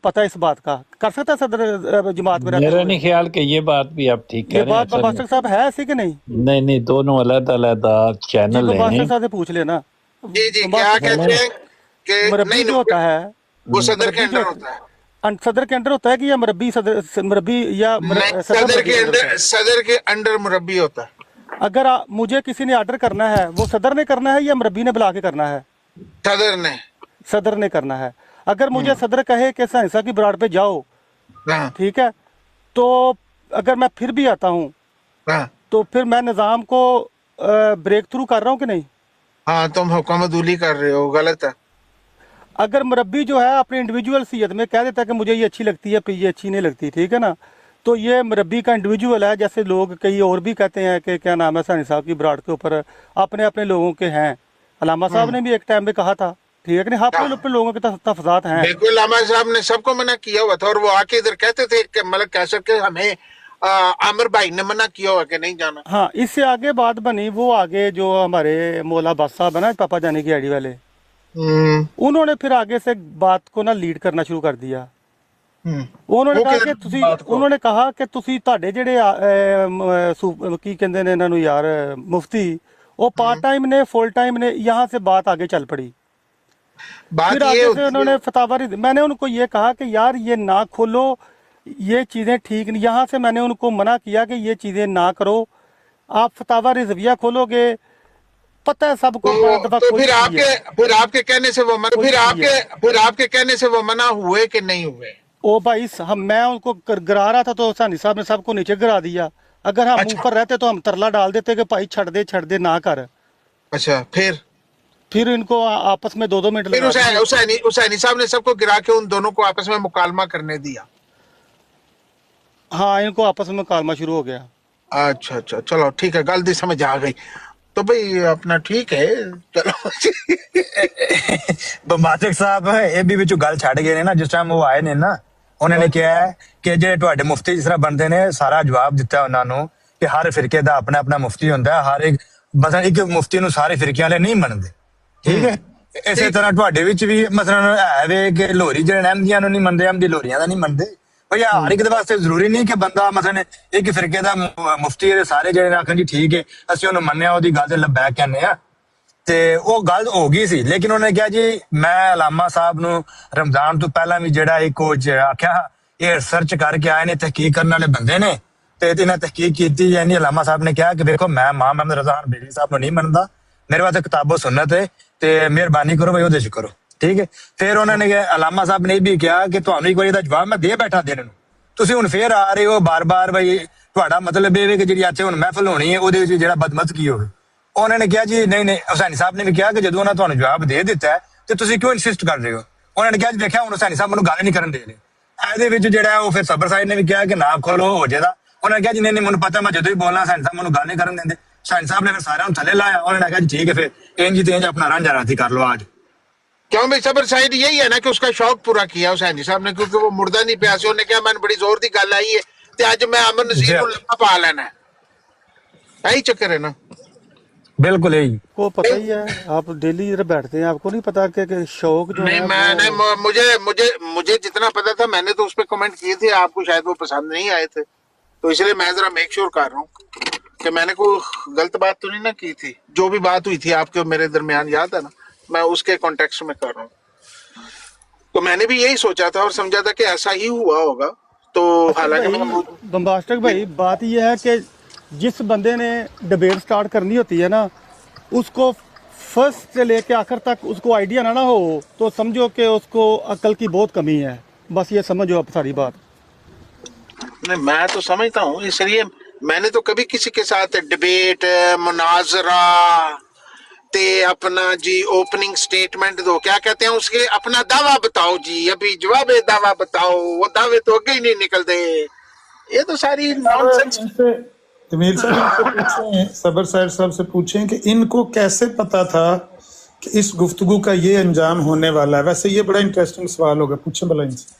पता है इस बात का, कर सकता है सदर जमात में रहते मेरा हुए? नहीं ख्याल कि ये बात भी आप ठीक ये कह रहे हैं। बात बम्बास्टर साहब है ऐसी कि नहीं? नहीं, दोनों अलग-अलग जी चैनल बम्बास्टर हैं। साहब से पूछ लेना। जी क्या बम्बास्टर कहते हैं कि मुरब्बी जो होता है, वो सदर के मुरब्बी जो अंडर होता है। सदर के अंडर होता है कि या मुरब्बी मुरब्बी या नहीं, सदर सदर मुरब्बी के के अंडर होता अंडर, है? सदर के अंडर मुरब्बी होता है। अगर मुझे किसी ने ऑर्डर करना है, वो सदर ने करना है या मुरब्बी ने बुला के करना है? सदर ने। सदर ने करना है। अगर मुझे सदर कहे कि सहनसा की ब्राड पे जाओ, हाँ ठीक है, तो अगर मैं फिर भी आता हूँ हाँ तो फिर मैं निज़ाम को ब्रेक थ्रू कर रहा हूँ कि नहीं? हाँ, तुम हुकूमतूली कर रहे हो, गलत है। अगर मुरब्बी जो है अपनी इंडिविजुअल सीयत में कह देता है कि मुझे ये अच्छी लगती है, फिर ये अच्छी नहीं लगती, ठीक है ना, तो ये मुरब्बी का इंडिविजुअल है। जैसे लोग कई और भी कहते हैं कि क्या नाम है, सहनी साहब की ब्राड के ऊपर अपने अपने लोगों के हैं। अलामा साहब ने भी एक टाइम में कहा था, ठीक है कि नहीं, अपने अपने लोगों के तफजात हैं। बिल्कुल, लामा साहब ने सबको मना किया हुआ था, और वो आके इधर कहते थे कि मलक कैसर के हमें आमिर भाई ने मना किया हुआ कि नहीं जाना। हाँ, इससे आगे बात बनी, वो आगे जो हमारे मौला बादशाह साहब है ना, पापा जाने की आईडी वाले, उन्होंने फिर आगे से बात को ना लीड करना शुरू कर दिया। उन्होंने कहा कि ਤੁਸੀਂ उन्होंने कहा कि ਤੁਸੀਂ ਤੁਹਾਡੇ ਜਿਹੜੇ ਕੀ ਕਹਿੰਦੇ ਨੇ ਇਹਨਾਂ ਨੂੰ यार मुफ्ती, वो पार्ट टाइम ने फुल टाइम ने, यहाँ से बात आगे चल पड़ी। बात फिर ये आगे से होती उन्होंने है, फतावा मैंने उनको ये कहा कि यार ये ना खोलो, ये चीज़ें ठीक नहीं। यहाँ से मैंने उनको मना किया कि ये चीज़ें ना करो, आप फतावा रिजविया खोलोगे, पता है सबको बड़ा दफा तो कोई चीज़ है। फिर आपके कहने से वो मना, कोई चीज़ है। फिर आपके कहने से वो मना हुए कि नहीं हुए? ओ भाई मैं उनको गिरा रहा था तो सानी साहब ने सबको नीचे गिरा दिया। अगर हम अच्छा। ऊपर रहते तो हम तरला डाल देते कि भाई छड़ दे ना कर। अच्छा, फिर इनको आपस में 2-2 मिनट फिर लगा दिए। हुसैनी साहब ने सबको गिरा के उन दोनों को आपस में मुकालमा करने दिया। हाँ, इनको आपस में मुकालमा शुरू हो गया। अच्छा अच्छा, चलो ठीक है, गलती समझ आ गई तो भाई अपना ठीक है, चलो। ਬੰਬਾਸਟਰ ਸਾਹਿਬ ਇਹ ਵੀ ਵਿੱਚੋਂ ਗੱਲ ਛੱਡ ਗਏ ਨੇ ਨਾ। ਜਿਸ ਟਾਈਮ ਉਹ ਆਏ ਨੇ ਨਾ, ਉਹਨਾਂ ਨੇ ਕਿਹਾ ਹੈ ਕਿ ਜਿਹੜੇ ਤੁਹਾਡੇ ਮੁਫਤੀ ਜਿਸ ਤਰ੍ਹਾਂ ਬਣਦੇ ਨੇ, ਸਾਰਾ ਜਵਾਬ ਦਿੱਤਾ ਉਹਨਾਂ ਨੂੰ ਕਿ ਹਰ ਫਿਰਕੇ ਦਾ ਆਪਣਾ ਆਪਣਾ ਮੁਫਤੀ ਹੁੰਦਾ ਹੈ। ਹਰ ਇੱਕ ਮਸਲਨ ਇੱਕ ਮੁਫਤੀ ਨੂੰ ਸਾਰੇ ਫਿਰਕਿਆਂ ਵਾਲੇ ਨਹੀਂ ਮੰਨਦੇ, ਠੀਕ ਹੈ। ਇਸੇ ਤਰ੍ਹਾਂ ਤੁਹਾਡੇ ਵਿੱਚ ਵੀ ਮਸਲਨ ਹੈ ਵੇ ਕਿ ਲੋਰੀ ਜਿਹੜੇ ਅਹਿਮਦੀਆਂ ਨੂੰ ਨਹੀਂ ਮੰਨਦੇ, ਅਹਿਮਦੀ ਲੋਰੀਆਂ ਦਾ ਨਹੀਂ ਮੰਨਦੇ। ਭਈ ਹਰ ਇੱਕ ਦੇ ਵਾਸਤੇ ਜ਼ਰੂਰੀ ਨਹੀਂ ਕਿ ਬੰਦਾ ਮਸਲਨ ਇੱਕ ਫਿਰਕੇ ਦਾ ਮੁਫਤੀ ਦੇ ਸਾਰੇ ਜਿਹੜੇ ਆਖਣ ਜੀ ਠੀਕ ਹੈ ਅਸੀਂ ਉਹਨੂੰ ਮੰਨਿਆ, ਉਹਦੀ ਗੱਲ ਤੇ ਲੱਬੈਕ ਕਹਿੰਦੇ ਆ। ਤੇ ਉਹ ਗੱਲ ਹੋ ਗਈ ਸੀ, ਲੇਕਿਨ ਉਹਨੇ ਕਿਹਾ ਜੀ ਮੈਂ ਅਲਾਮਾ ਸਾਹਿਬ ਨੂੰ ਰਮਜ਼ਾਨ ਤੋਂ ਪਹਿਲਾਂ ਵੀ ਜਿਹੜਾ ਇਹ ਕੁਝ ਆਖਿਆ, ਇਹ ਰਿਸਰਚ ਕਰਕੇ ਆਏ ਨੇ, ਤਹਿਕੀਕ ਕਰਨ ਵਾਲੇ ਬੰਦੇ ਨੇ, ਤੇ ਇਹਨਾਂ ਤਹਿਕੀਕ ਕੀਤੀ। ਯਾਨੀ ਅਲਾਮਾ ਸਾਹਿਬ ਨੇ ਕਿਹਾ ਕਿ ਵੇਖੋ ਮੈਂ ਮਾਂ ਮੁਹੰਮਦ ਰਜ਼ਾ ਖਾਨ ਬੇਲੀ ਸਾਹਿਬ ਨੂੰ ਨਹੀਂ ਮੰਨਦਾ, ਮੇਰੇ ਵਾਸਤੇ ਕਿਤਾਬੋ ਸੁਨਨਤ ਹੈ ਤੇ ਮਿਹਰਬਾਨੀ ਕਰੋ ਬਈ ਉਹਦੇ ਚ ਕਰੋ, ਠੀਕ ਹੈ। ਫਿਰ ਉਹਨਾਂ ਨੇ ਅਲਾਮਾ ਸਾਹਿਬ ਨੇ ਇਹ ਵੀ ਕਿਹਾ ਕਿ ਤੁਹਾਨੂੰ ਇੱਕ ਵਾਰੀ ਦਾ ਜਵਾਬ ਮੈਂ ਦੇ ਬੈਠਾ ਦੇਣ ਨੂੰ, ਤੁਸੀਂ ਹੁਣ ਫੇਰ ਆ ਰਹੇ ਹੋ ਬਾਰ-ਬਾਰ, ਬਈ ਤੁਹਾਡਾ ਮਤਲਬ ਇਹ ਵੇ ਕਿ ਜਿਹੜੀ ਇੱਥੇ ਹੁਣ ਮਹਿਫਲ ਹੋਣੀ ਹੈ ਉਹਦੇ ਵਿੱਚ ਜਿਹੜਾ ਬਦਮਜ਼ਗੀ ਕੀ ਹੋਵੇ। ਉਹਨਾਂ ਨੇ ਕਿਹਾ ਜੀ ਨਹੀਂ ਹੁਸੈਨੀ ਸਾਹਿਬ ਨੇ ਵੀ ਕਿਹਾ ਕਿ ਜਦੋਂ ਉਹਨਾਂ ਤੁਹਾਨੂੰ ਜਵਾਬ ਦੇ ਦਿੱਤਾ ਤੇ ਤੁਸੀਂ ਕਿਉਂ ਇਨਸਿਸਟ ਕਰ ਰਹੇ ਹੋ। ਉਹਨਾਂ ਨੇ ਕਿਹਾ ਜੀ ਦੇਖਿਆ ਹੁਣ ਹੁਸੈਨੀ ਸਾਹਿਬ ਮੈਨੂੰ ਗੱਲ ਨਹੀਂ ਕਰਨ ਦੇ ਰਹੇ। ਇਹਦੇ ਵਿੱਚ ਜਿਹੜਾ ਉਹ ਫਿਰ ਸਬਰ ਸਾਹਿਬ ਨੇ ਵੀ ਕਿਹਾ ਕਿ ਨਾ ਖੋਲੋ ਹੋ ਜਾਏਗਾ। ਉਹਨਾਂ ਨੇ ਕਿਹਾ ਜੀ ਨਹੀਂ ਮੈਨੂੰ ਪਤਾ, ਮੈਂ ਜਦੋਂ ਹੀ ਬੋਲਣਾ ਹੁਸੈਨੀ ਸਾਹਿਬ ਮੈਨੂੰ ਗੱਲ ਨਹੀਂ ਕਰਨ ਦਿੰਦੇ। ਹੁਸੈਨੀ ਸਾਹਿਬ ਨੇ ਫਿਰ ਸਾਰਿਆਂ ਨੂੰ ਥੱਲੇ ਲਾਇਆ। ਉਹਨਾਂ ਨੇ ਕਿਹਾ ਜੀ ਠੀਕ है, फिर इंज ते इंज अपना रांझा राती कर लो आज। क्यों भाई सबर साइड यही है ना कि उसका शौक पूरा किया हुसैनी साहब ने, क्योंकि वो मुर्दा नहीं पिया। उन्होंने कहा मैंने बड़ी जोर दी गल आई है ते आज मैं अमन नसीर को लम्बा पा लेना है, यही चक्कर है ना। बिल्कुल यही को पता ही है, आप डेली इधर बैठते हैं, आपको नहीं पता कि शौक जो नहीं है मैंने मुझे जितना पता था मैंने तो उस पर कमेंट किए थे, आपको शायद वो पसंद नहीं आए थे, तो इसलिए मैं जरा मेक श्योर कर रहा हूँ कि मैंने कोई गलत बात तो नहीं ना की थी। जो भी बात हुई थी आपके मेरे दरमियान, याद है ना, मैं उसके कॉन्टेक्स्ट में कर रहा हूँ। तो मैंने भी यही सोचा था और समझा था कि ऐसा ही हुआ होगा। तो हालांकि बम्बास्टर भाई बात यह है कि जिस बंदे ने डिबेट स्टार्ट करनी होती है ना, उसको फर्स्ट से लेके आखिर तक उसको आइडिया ना हो तो समझो कि उसको अकल की बहुत कमी है। बस ये समझो आप सारी बात। नहीं, मैं तो समझता हूँ, इसलिए मैंने तो कभी किसी के साथ डिबेट मुनाजरा ते अपना जी ओपनिंग स्टेटमेंट दो, क्या कहते हैं उसके, अपना दावा बताओ जी, अभी जवाब दावा बताओ, वो दावे तो आगे ही नहीं निकलते। ये तो सारी नॉनसेंस। जमील साहब पूछें, सबर साहब से पूछें कि इनको कैसे पता था कि इस गुफ्तगू का ये अंजाम होने वाला है। वैसे ये बड़ा इंटरेस्टिंग सवाल होगा, पूछें भला इनसे।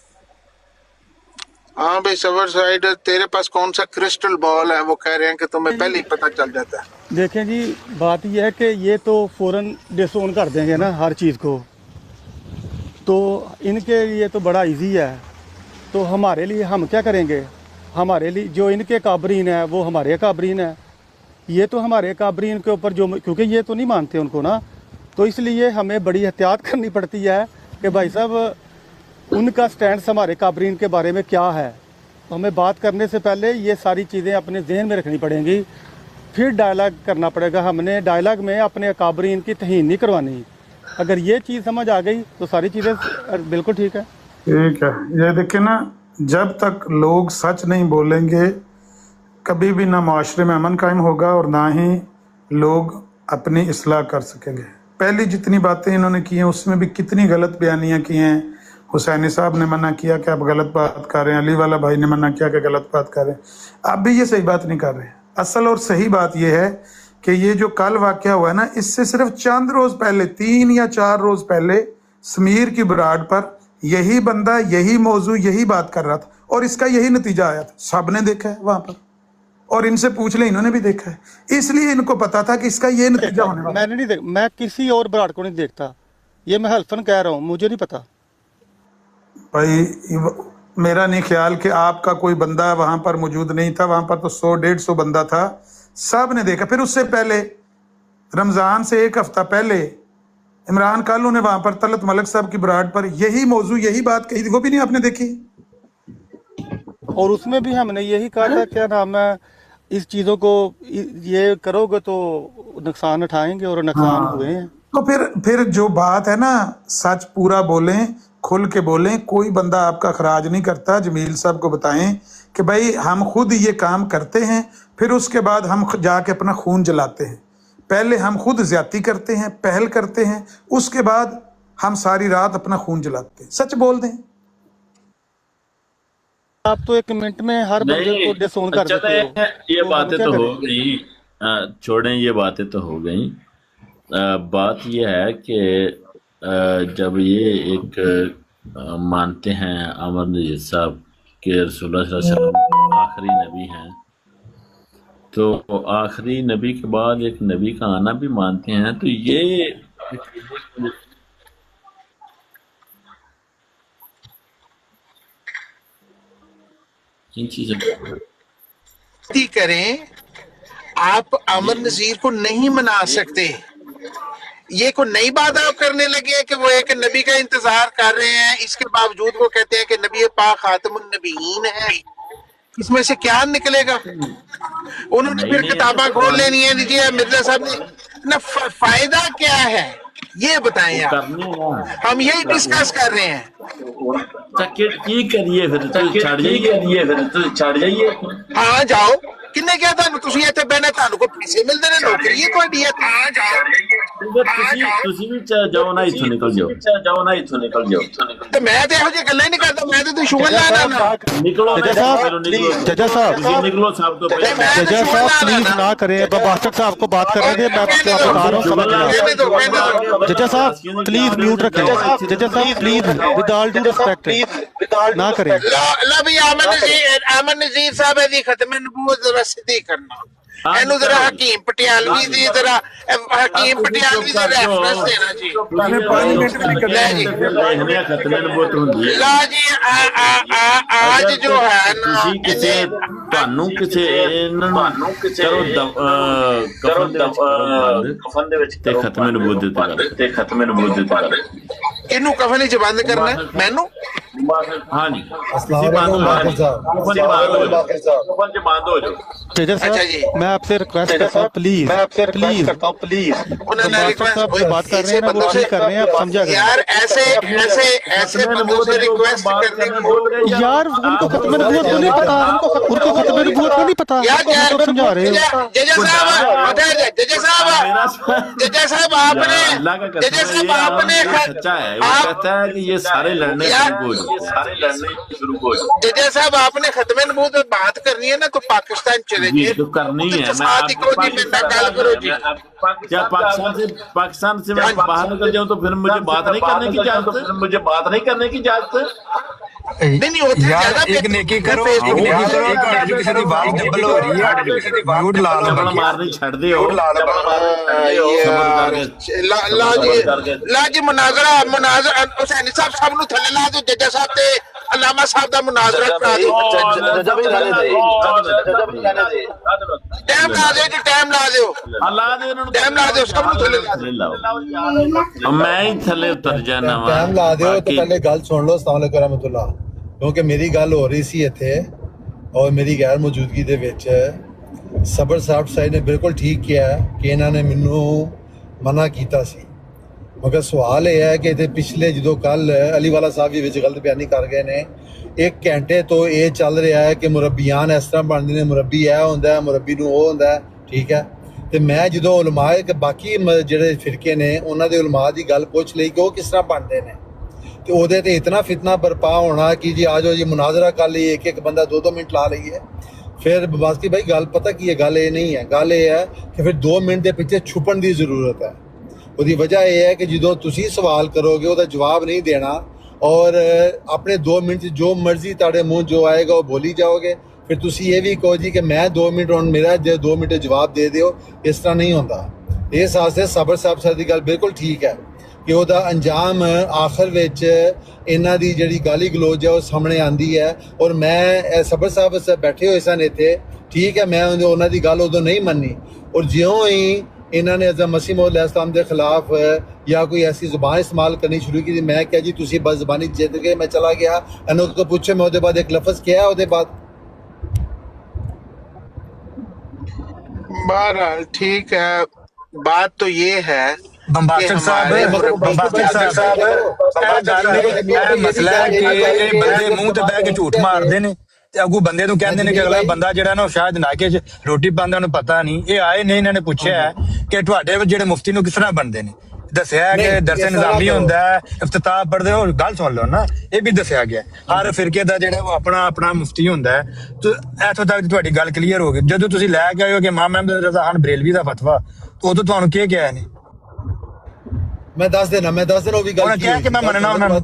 हाँ भाई सबर साइड, तेरे पास कौन सा क्रिस्टल बॉल है? वो कह रहे हैं कि तुम्हें पहले ही पता चल जाता है। देखें जी, बात यह है कि ये तो फौरन डिसोन कर देंगे ना हर चीज़ को, तो इनके लिए तो बड़ा इजी है तो हमारे लिए हम क्या करेंगे? हमारे लिए जो इनके काबरीन है वो हमारे काबरीन है, ये तो हमारे काबरीन के ऊपर जो, क्योंकि ये तो नहीं मानते उनको ना, तो इसलिए हमें बड़ी एहतियात करनी पड़ती है कि भाई साहब उनका स्टैंड हमारे काबरीन के बारे में क्या है। तो हमें बात करने से पहले ये सारी चीज़ें अपने जहन में रखनी पड़ेंगी, फिर डायलॉग करना पड़ेगा। हमने डायलॉग में अपने काबरीन की तहीन नहीं करवानी। अगर ये चीज़ समझ आ गई तो सारी चीज़ें बिल्कुल ठीक है। ठीक है, ये देखिए ना, जब तक लोग सच नहीं बोलेंगे कभी भी ना माशरे में अमन कायम होगा और ना ही लोग अपनी इस्लाह कर सकेंगे। पहली जितनी बातें इन्होंने की हैं उसमें भी कितनी गलत बयानियाँ की हैं। हुसैनी साहब ने मना किया कि आप गलत बात कर रहे हैं, अली वाला भाई ने मना किया कि गलत बात कर रहे हैं। आप भी ये सही बात नहीं कर रहे हैं। असल और सही बात ये है कि ये जो कल वाक़या हुआ है ना, इससे सिर्फ चंद रोज़ पहले, 3 या 4 रोज़ पहले समीर की बराड पर यही बंदा यही मौजू यही बात कर रहा था और इसका यही नतीजा आया था। सब ने देखा है वहां पर, और इनसे पूछ ले, इन्होंने भी देखा है, इसलिए इनको पता था कि इसका ये नतीजा होने वाला। मैंने नहीं देख, मैं किसी और बराड को नहीं देखता, ये मैं हल्फन कह रहा हूँ, मुझे नहीं पता भाई। मेरा नहीं ख्याल कि आपका कोई बंदा वहां पर मौजूद नहीं था, वहां पर तो 100-150 बंदा था, सब ने देखा। फिर उससे पहले रमजान से 1 हफ्ता पहले इमरान कालू ने वहां पर तलत मलिक साहब की बराड पर यही मौजू यही बात कही थी, वो भी नहीं आपने देखी। और उसमें भी हमने यही कहा था, क्या नाम है, इस चीज़ों को ये करोगे तो नुकसान उठाएंगे, और नुकसान हुए हैं। तो फिर जो बात है ना, सच पूरा बोलें, खुल के बोलें, कोई बंदा आपका खराज नहीं करता। जमील साहब को बताएं कि भाई हम खुद ये काम करते हैं, फिर उसके बाद हम जाके अपना खून जलाते हैं। पहले हम खुद ज्यादती करते हैं, पहल करते हैं, उसके बाद हम सारी रात अपना खून जलाते हैं। सच बोल दें। आप तो 1 मिनट में हर बंदे को डिसोन कर देते हो। ये बातें तो हो गई, छोड़ें, ये बातें तो हो गई। बात ये है कि जब ये एक मानते हैं अमर नजीर साहब के रसूलुल्लाह सल्लल्लाहु अलैहि वसल्लम आखिरी नबी हैं, तो आखिरी नबी के बाद एक नबी का आना भी मानते हैं, तो ये इन चीजों करें। आप अमर नजीर को नहीं मना सकते। ये कोई नई बात आप करने लगे हैं कि वो एक नबी का इंतजार कर रहे हैं, इसके बावजूद वो कहते हैं कि नबी पाक खातमुन नबीयीन है। इसमें से क्या निकलेगा? उन्होंने फिर किताबा खोल लेनी है। लीजिए मिर्जा साहब ने ना, फायदा क्या है ये बताएं आप। हम यही डिस्कस कर रहे हैं। की करिए फिर छड़ जाइए। हाँ जाओ, किन्ने क्या था तुसी इत्थे बहना, तानू को पैसे मिलते ने, नौकरी है कोई है। हाँ जाओ, ਤੁਸੀਂ ਵੀ ਜਾਓ ਨਾ, ਇੱਥੋਂ ਨਿਕਲ ਜਾਓ। ਤੇ ਮੈਂ ਤੇ ਇਹੋ ਜਿਹੀ ਗੱਲਾਂ ਹੀ ਨਹੀਂ ਕਰਦਾ, ਮੈਂ ਤੇ ਸ਼ੁਗਰ ਲਾਣਾ ਨਾ। ਨਿਕਲੋ जजा साहब निकलो साहब तो जजा साहब प्लीज ना करें, बास्टर साहब को बात करने दें, मैं आपको बता रहा हूँ, समझ गया। जजा साहब प्लीज म्यूट रखें। जजा साहब please with all due respect ना करें। ला भी अमन नजीर साहब दी खत्म नबूवत जरा सिद्धी करना। ਇਹਨੂੰ ਜ਼ਰਾ ਹਕੀਮ ਪਟਿਆਲਵੀ ਦੀ ਜ਼ਰਾ ਹਕੀਮ ਪਟਿਆਲਵੀ ਦਾ ਰੈਫਰੈਂਸ ਦੇਣਾ ਜੀ। उसने 5 मिनट भी नहीं ਲੈ ਜੀ, ਲਿਖਣੇ ਖਤਮੇ ਨਬੂਵਤ ਹੁੰਦੀ ਹੈ। ਲਾ ਜੀ आज जो है ना, ਤੁਸੀਂ ਕਿਸੇ ਤੁਹਾਨੂੰ ਕਿਸੇ ਇਹਨਾਂ ਨੂੰ ਕਰੋ ਕਫਨ ਦੇ ਵਿੱਚ ਤੇ ਖਤਮੇ ਨਬੂਵਤ ਤੇ ਗੱਲ ਇਹਨੂੰ ਕਫਨ ਵਿੱਚ ਬੰਦ ਕਰਨਾ ਮੈਨੂੰ। हाँ जी, कफन से बंद हो जाओ। जजा अच्छा जी। साहब मैं आपसे रिक्वेस्ट करता हूँ, प्लीज उन्होंने रिक्वेस्ट बात कर रहे हैं ना, वो ठीक कर रहे हैं, आप समझा करें। यार ऐसे बंदों से रिक्वेस्ट करने को यार उनको खत्म नबूवत को नहीं पता, उनको खत्म नबूवत को नहीं पता, यार उनको समझा रहे हो। जजा साहब आपने सच्चा है, वो कहता है कि ये सारे लड़ने शुरू हो जाए। जजा साहब आपने खत्म नबूवत में बात करनी है ना, तो पाकिस्तान चले जाइए। तो करनी है, क्या पाकिस्तान से मैं बाहर निकल जाऊं तो फिर मुझे बात नहीं करने की इजाजत नहीं यार एक नेकी करो, किसी की बात डबल हो रही है, म्यूट ला लो, मारनी छड़ दे हो। ला जी मुनाजरा हुसैनी साहब सब नु थल्ले ला दो। जजा साहब ते अलामा साहब दा मुनाजरा करा दो टाइम ला दो जी टाइम ला दो टाइम ला दो सब थले ला दो मैं ही थले उतर जाना वा ਟਾਈਮ ਲਾ ਦਿਓ ਤੇ ਪਹਿਲੇ ਗੱਲ ਸੁਣ ਲਓ। ਅਸਲਾਮ ਅਲੈਕੁਮ ਰਹਿਮਤੁल्लाह। ਕਿਉਂਕਿ ਮੇਰੀ ਗੱਲ ਹੋ ਰਹੀ ਸੀ ਇੱਥੇ ਔਰ ਮੇਰੀ ਗੈਰ ਮੌਜੂਦਗੀ ਦੇ ਵਿੱਚ ਸਬਰ ਸਾਹਿਬ ਨੇ ਬਿਲਕੁਲ ਠੀਕ ਕਿਹਾ ਕਿ ਇਹਨਾਂ ਨੇ ਮੈਨੂੰ ਮਨਾ ਕੀਤਾ ਸੀ। ਮਗਰ ਸਵਾਲ ਇਹ ਹੈ ਕਿ ਇਹਦੇ ਪਿਛਲੇ ਜਦੋਂ ਕੱਲ ਅਲੀ ਵਾਲਾ ਸਾਹਿਬ ਵੀ ਵਿੱਚ ਗਲਤ ਬਿਆਨੀ ਕਰ ਗਏ ਨੇ, 1 ਘੰਟੇ ਤੋਂ ਇਹ ਚੱਲ ਰਿਹਾ ਹੈ ਕਿ ਮੁਰੱਬੀਆਂ ਇਸ ਤਰ੍ਹਾਂ ਬਣਦੇ ਨੇ, ਮੁਰੱਬੀ ਇਹ ਹੁੰਦਾ, ਮੁਰੱਬੀ ਨੂੰ ਉਹ ਹੁੰਦਾ, ਠੀਕ ਹੈ। ਤੇ ਮੈਂ ਜਦੋਂ ਉਲਮਾ ਕਿ ਬਾਕੀ ਜਿਹੜੇ ਫਿਰਕੇ ਨੇ ਉਹਨਾਂ ਦੇ ਉਲਮਾ ਦੀ ਗੱਲ ਪੁੱਛ ਲਈ ਕਿ ਉਹ ਕਿਸ ਤਰ੍ਹਾਂ ਬਣਦੇ ਨੇ, ਤੇ ਉਹਦੇ ਤੇ ਇਤਨਾ ਫਿਤਨਾ ਬਰਪਾ ਹੋਣਾ ਕਿ ਜੀ ਆ ਜਾਓ ਜੀ ਮੁਨਾਜ਼ਰਾ ਕਰ ਲਈਏ, ਇੱਕ ਬੰਦਾ 2-2 ਮਿੰਟ ਲਾ ਲਈਏ। ਫਿਰ ਬਾਸਕੀ ਭਾਈ ਗੱਲ ਪਤਾ ਕੀ ਹੈ, ਗੱਲ ਇਹ ਨਹੀਂ ਹੈ, ਗੱਲ ਇਹ ਹੈ ਕਿ ਫਿਰ 2 ਮਿੰਟ ਦੇ ਪਿੱਛੇ ਛੁਪਣ ਦੀ ਜ਼ਰੂਰਤ ਹੈ। ਉਹਦੀ ਵਜ੍ਹਾ ਇਹ ਹੈ ਕਿ ਜਦੋਂ ਤੁਸੀਂ ਸਵਾਲ ਕਰੋਗੇ ਉਹਦਾ ਜਵਾਬ ਨਹੀਂ ਦੇਣਾ ਔਰ ਆਪਣੇ 2 ਮਿੰਟ ਜੋ ਮਰਜ਼ੀ ਤੁਹਾਡੇ ਮੂੰਹ ਜੋ ਆਏਗਾ ਉਹ ਬੋਲੀ ਜਾਓਗੇ। ਫਿਰ ਤੁਸੀਂ ਇਹ ਵੀ ਕਹੋ ਜੀ ਕਿ ਮੈਂ 2 ਮਿੰਟ ਹੁਣ ਮੇਰਾ ਜੇ 2 ਮਿੰਟ ਜਵਾਬ ਦੇ ਦਿਓ, ਇਸ ਤਰ੍ਹਾਂ ਨਹੀਂ ਹੁੰਦਾ। ਇਸ ਵਾਸਤੇ ਸਬਰ ਸਾਹਿਬ ਦੀ ਗੱਲ ਬਿਲਕੁਲ ਠੀਕ ਹੈ ਕਿ ਉਹਦਾ ਅੰਜਾਮ ਆਖਰ ਵਿੱਚ ਇਹਨਾਂ ਦੀ ਜਿਹੜੀ ਗਾਲੀ ਗਲੋਚ ਹੈ ਉਹ ਸਾਹਮਣੇ ਆਂਦੀ ਹੈ। ਔਰ ਮੈਂ ਸਬਰ ਸਾਹਿਬ ਬੈਠੇ ਹੋਏ ਸਨ ਇੱਥੇ, ਠੀਕ ਹੈ, ਮੈਂ ਉਹਨਾਂ ਦੀ ਗੱਲ ਉਦੋਂ ਨਹੀਂ ਮੰਨੀ ਔਰ ਜਿਉਂ ਹੀ ਇਹਨਾਂ ਨੇ ਹਜ਼ਰਤ ਮਸੀਹ ਮੌਦ अलैहिस्सलाम ਦੇ ਖਿਲਾਫ ਜਾਂ ਕੋਈ ਐਸੀ ਜ਼ੁਬਾਨ ਇਸਤੇਮਾਲ ਕਰਨੀ ਸ਼ੁਰੂ ਕੀਤੀ, ਮੈਂ ਕਿਹਾ ਜੀ ਤੁਸੀਂ ਬਸ ਜ਼ਬਾਨੀ ਜਿੱਤ ਗਏ। ਮੈਂ ਚਲਾ ਗਿਆ, ਇਹਨੂੰ ਤੋਂ ਪੁੱਛੇ, ਮੈਂ ਉਹਦੇ ਬਾਅਦ ਇੱਕ ਲਫ਼ਜ਼ ਕਿਹਾ, ਉਹਦੇ ਬਾਅਦ बहरहाल ठीक है। बात तो ये है ਬੰਬਾਸਟਰ ਸਾਹਿਬ ਇਹ ਗੱਲ ਇਹ ਮਸਲਾ ਹੈ ਕਿ ਇਹ ਬੰਦੇ ਮੂੰਹ ਤੇ ਬਹਿ ਕੇ ਝੂਠ ਮਾਰਦੇ ਨੇ ਤੇ ਅੱਗੂ ਬੰਦੇ ਨੂੰ ਕਹਿੰਦੇ ਨੇ ਕਿ ਅਗਲਾ ਬੰਦਾ ਜਿਹੜਾ ਨਾ ਸ਼ਾਇਦ ਨਾਕੇ 'ਚ ਰੋਟੀ ਪਾਉਂਦਾ ਉਹਨੂੰ ਪਤਾ ਨਹੀਂ। ਇਹ ਆਏ ਨੇ, ਇਹਨਾਂ ਨੇ ਪੁੱਛਿਆ ਕਿ ਤੁਹਾਡੇ ਜਿਹੜੇ ਮੁਫਤੀ ਨੂੰ ਕਿਸ ਤਰ੍ਹਾਂ ਬਣਦੇ ਨੇ, ਦੱਸਿਆ ਕਿ ਦਰਸੇ ਨਿਜ਼ਾਮੀ ਹੁੰਦਾ ਹੈ, ਇਫਤਤਾਹ ਪੜ੍ਹਦੇ ਹੋ। ਗੱਲ ਸੁਣ ਲਓ ਨਾ, ਇਹ ਵੀ ਦੱਸਿਆ ਗਿਆ ਹਰ ਫਿਰਕੇ ਦਾ ਜਿਹੜਾ ਉਹ ਆਪਣਾ ਆਪਣਾ ਮੁਫਤੀ ਹੁੰਦਾ ਹੈ। ਤੇ ਇੱਥੋਂ ਤੱਕ ਤੁਹਾਡੀ ਗੱਲ ਕਲੀਅਰ ਹੋ ਗਈ। ਜਦੋਂ ਤੁਸੀਂ ਲੈ ਕੇ ਆਏ ਹੋ ਕਿ ਇਮਾਮ ਅਹਿਮਦ ਰਜ਼ਾ ਖਾਨ ਬਰੇਲਵੀ ਦਾ ਫਤਵਾ, ਉਦੋਂ ਤੁਹਾਨੂੰ ਕੀ ਕਿਹਾ ਇਹਨੇ? ਮੈਂ ਦੱਸ ਦੇਣਾ ਉਹ ਵੀ ਗੱਲ ਉਹਨੇ ਕਿਹਾ ਕਿ ਮੈਂ ਮੰਨਣਾ ਉਹਨਾਂ ਨੂੰ।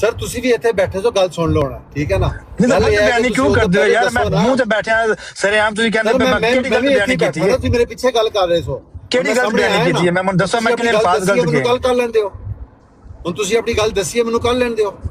ਸਰ ਤੁਸੀਂ ਵੀ ਇੱਥੇ ਬੈਠੇ ਤੋਂ ਗੱਲ ਸੁਣ ਲਓ ਨਾ, ਠੀਕ ਹੈ ਨਾ। ਬਿਆਨੀ ਕਿਉਂ ਕਰਦੇ ਹੋ ਯਾਰ? ਮੈਂ ਮੂੰਹ ਤੇ ਬੈਠਿਆ ਸਰੇਆਮ ਤੁਸੀਂ ਕਹਿੰਦੇ ਮੈਂ ਕਿਹੜੀ ਗੱਲ ਬਿਆਨੀ ਕੀਤੀ ਹੈ? ਤੁਸੀਂ ਮੇਰੇ ਪਿੱਛੇ ਗੱਲ ਕਰ ਰਹੇ ਸੋ, ਕਿਹੜੀ ਗੱਲ ਬਿਆਨੀ ਕੀਤੀ ਹੈ? ਮੈਂ ਮੈਨੂੰ ਦੱਸੋ, ਮੈਂ ਕਿੰਨੇ ਅਲਫਾਜ਼ ਗਲਤ ਕਹੇ? ਗੱਲ ਕਰ ਲੈਂਦੇ ਹੋ ਹੁਣ ਤੁਸੀਂ, ਆਪਣੀ ਗੱਲ ਦੱਸੀ ਹੈ, ਮੈਨੂੰ ਕਰ ਲੈਣ ਦਿਓ।